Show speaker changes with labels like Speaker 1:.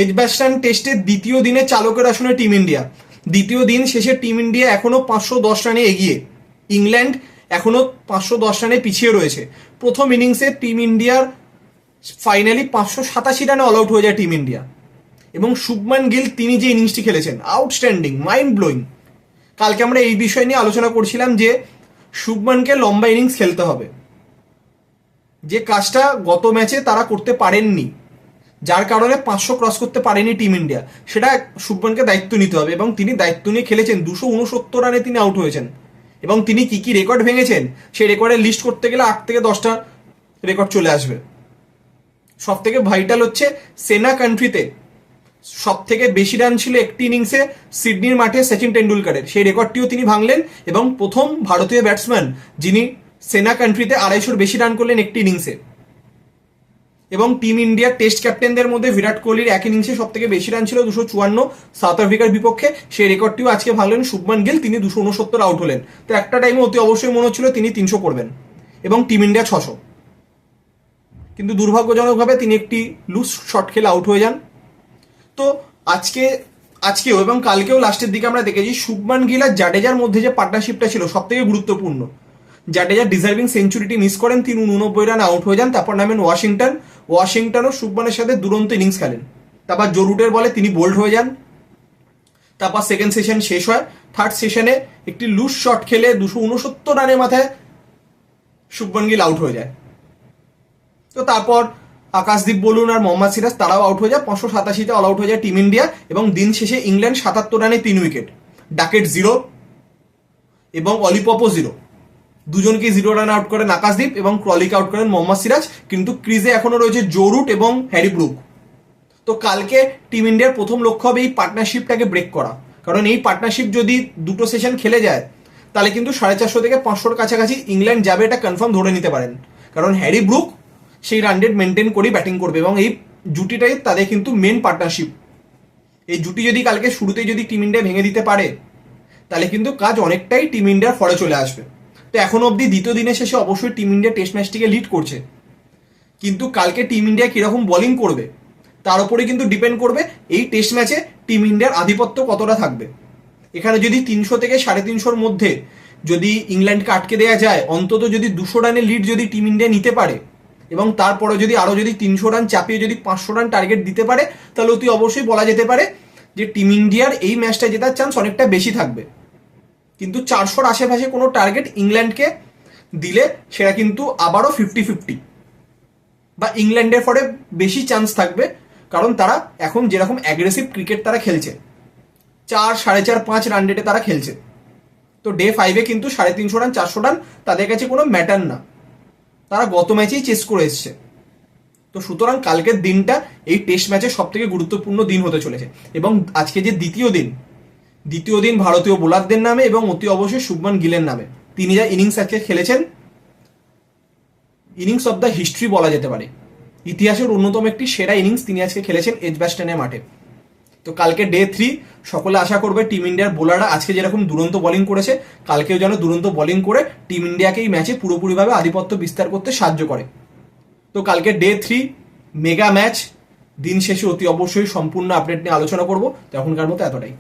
Speaker 1: এজবাস্টান টেস্টের দ্বিতীয় দিনে চালকের আসনে টিম ইন্ডিয়া। দ্বিতীয় দিন শেষে টিম ইন্ডিয়া এখনও 510 রানে এগিয়ে, ইংল্যান্ড এখনও 510 রানে পিছিয়ে রয়েছে। প্রথম ইনিংসে টিম ইন্ডিয়ার ফাইনালি 587 রানে অল আউট হয়ে যায় টিম ইন্ডিয়া, এবং শুভমান গিল তিনি যে ইনিংসটি খেলেছেন আউটস্ট্যান্ডিং, মাইন্ড ব্লোয়িং। কালকে আমরা এই বিষয় নিয়ে আলোচনা করছিলাম যে শুভমানকে লম্বা ইনিংস খেলতে হবে, যে কাজটা গত ম্যাচে তারা করতে পারেননি, যার কারণে 500 ক্রস করতে পারেনি টিম ইন্ডিয়া। সেটা শুভমানকে দায়িত্ব নিতে হবে, এবং তিনি দায়িত্ব নিয়ে খেলেছেন। 269 রানে তিনি আউট হয়েছেন, এবং তিনি কি কি রেকর্ড ভেঙেছেন সেই রেকর্ডের লিস্ট করতে গেলে 8 থেকে 10টা রেকর্ড চলে আসবে। সব থেকে ভাইটাল হচ্ছে সেনা কান্ট্রিতে সব থেকে বেশি রান ছিল একটি ইনিংসে সিডনির মাঠে সচিন টেন্ডুলকারের, সেই রেকর্ডটিও তিনি ভাঙলেন, এবং প্রথম ভারতীয় ব্যাটসম্যান যিনি সেনা কান্ট্রিতে 250-র বেশি রান করলেন একটি ইনিংসে। এবং টিম ইন্ডিয়ার টেস্ট ক্যাপ্টেনদের মধ্যে বিরাট কোহলির এক ইনিংসে সব থেকে বেশি রান ছিল 254 সাউথ আফ্রিকার বিপক্ষে, সেই রেকর্ডটিও আজকে ভাঙলেন শুভমান গিল, তিনি 269 আউট হলেন। তো একটা টাইমে অতি অবশ্যই মনে হচ্ছিল তিনি 300 করবেন এবং টিম ইন্ডিয়া 600, কিন্তু দুর্ভাগ্যজনকভাবে তিনি একটি লুজ শট খেলে আউট হয়ে যান। তো আজকেও এবং কালকেও লাস্টের দিকে আমরা দেখেছি শুভমান গিল আর জাডেজার মধ্যে যে পার্টনারশিপটা ছিল সব থেকে গুরুত্বপূর্ণ। জাডেজা ডিজার্ভিং সেঞ্চুরিটি মিস করেন, 389 রানে আউট হয়ে যান। তারপর নামেন ওয়াশিংটনও শুভমানের সাথে দুরন্ত ইনিংস খেলেন। তারপর জো রুটের বলে তিনি বোল্ড হয়ে যান। তারপর সেকেন্ড সেশন শেষ হয়, থার্ড সেশনে একটি লুজ শট খেলে 269 রানের মাথায় শুভমান গিল আউট হয়ে যায়। তো তারপর আকাশদীপ বলুন আর মোহাম্মদ সিরাজ তারাও আউট হয়ে যায়, 587-তে অল আউট হয়ে যায় টিম ইন্ডিয়া। এবং দিন শেষে ইংল্যান্ড 77 রানে 3 উইকেট, ডাকেট 0 এবং অলিপপও 0, দুজনকে 0 রান আউট করেন আকাশদীপ, এবং ক্রলিকে আউট করেন মোহাম্মদ সিরাজ। কিন্তু ক্রিজে এখনো রয়েছে জো রুট এবং হ্যারি ব্রুক। তো কালকে টিম ইন্ডিয়ার প্রথম লক্ষ্য হবে এই পার্টনারশিপটাকে ব্রেক করা, কারণ এই পার্টনারশিপ যদি দুটো সেশন খেলে যায় তাহলে কিন্তু 450 থেকে 500-র কাছাকাছি ইংল্যান্ড যাবে, এটা কনফার্ম ধরে নিতে পারেন। কারণ হ্যারি ব্রুক সেই রান রেট মেনটেন করেই ব্যাটিং করবে, এবং এই জুটিটাই তাদের কিন্তু মেন পার্টনারশিপ। এই জুটি যদি কালকে শুরুতেই যদি টিম ইন্ডিয়া ভেঙে দিতে পারে তাহলে কিন্তু কাজ অনেকটাই টিম ইন্ডিয়ার ফরে চলে আসবে। তো এখন অবধি দ্বিতীয় দিনের শেষে অবশ্যই টিম ইন্ডিয়া টেস্ট ম্যাচটিকে লিড করছে, কিন্তু কালকে টিম ইন্ডিয়া কিরকম বোলিং করবে তার উপরে কিন্তু ডিপেন্ড করবে এই টেস্ট ম্যাচে টিম ইন্ডিয়ার আধিপত্য কতটা থাকবে। এখানে যদি 300 থেকে 350-র মধ্যে যদি ইংল্যান্ডকে আটকে দেওয়া যায়, অন্তত যদি 200 রানের লিড যদি টিম ইন্ডিয়া নিতে পারে, এবং তারপরে যদি আরো যদি 300 রান চাপিয়ে যদি 500 রান টার্গেট দিতে পারে, তাহলে অতি অবশ্যই বলা যেতে পারে যে টিম ইন্ডিয়ার এই ম্যাচটা জেতার চান্স অনেকটা বেশি থাকবে। কিন্তু 400-র আশেপাশে কোনো টার্গেট ইংল্যান্ডকে দিলে সেটা কিন্তু আবারও 50-50 বা ইংল্যান্ডের ফরে বেশি চান্স থাকবে, কারণ তারা এখন যেরকম অ্যাগ্রেসিভ ক্রিকেট তারা খেলছে, 4, 4.5, 5 রান রেটে তারা খেলছে। তো ডে 5-এ কিন্তু 350 রান 400 রান তাদের কাছে কোনো ম্যাটার না, তারা গত ম্যাচেই চেস করে এসছে। তো সুতরাং কালকের দিনটা এই টেস্ট ম্যাচের সব থেকে গুরুত্বপূর্ণ দিন হতে চলেছে। এবং আজকে যে দ্বিতীয় দিন ভারতীয় বোলারদের নামে এবং অতি অবশ্যই শুভমান গিলের নামে। তিনি যা ইনিংস আজকে খেলেছেন, ইনিংস অফ দ্য হিস্ট্রি বলা যেতে পারে। ইতিহাসের অন্যতম একটি সেরা ইনিংস তিনি আজকে খেলেছেন এজবাস্টনের মাঠে। তো কালকে ডে 3 সকলে আশা করবে টিম ইন্ডিয়ার বোলাররা আজকে যেরকম দুরন্ত বোলিং করেছে কালকেও যেন দুরন্ত বোলিং করে টিম ইন্ডিয়াকে এই ম্যাচে পুরোপুরিভাবে আধিপত্য বিস্তার করতে সাহায্য করে। তো কালকে ডে 3 মেগা ম্যাচ, দিন শেষে অতি অবশ্যই সম্পূর্ণ আপডেট নিয়ে আলোচনা করব। তো এখনকার মতো এতটাই।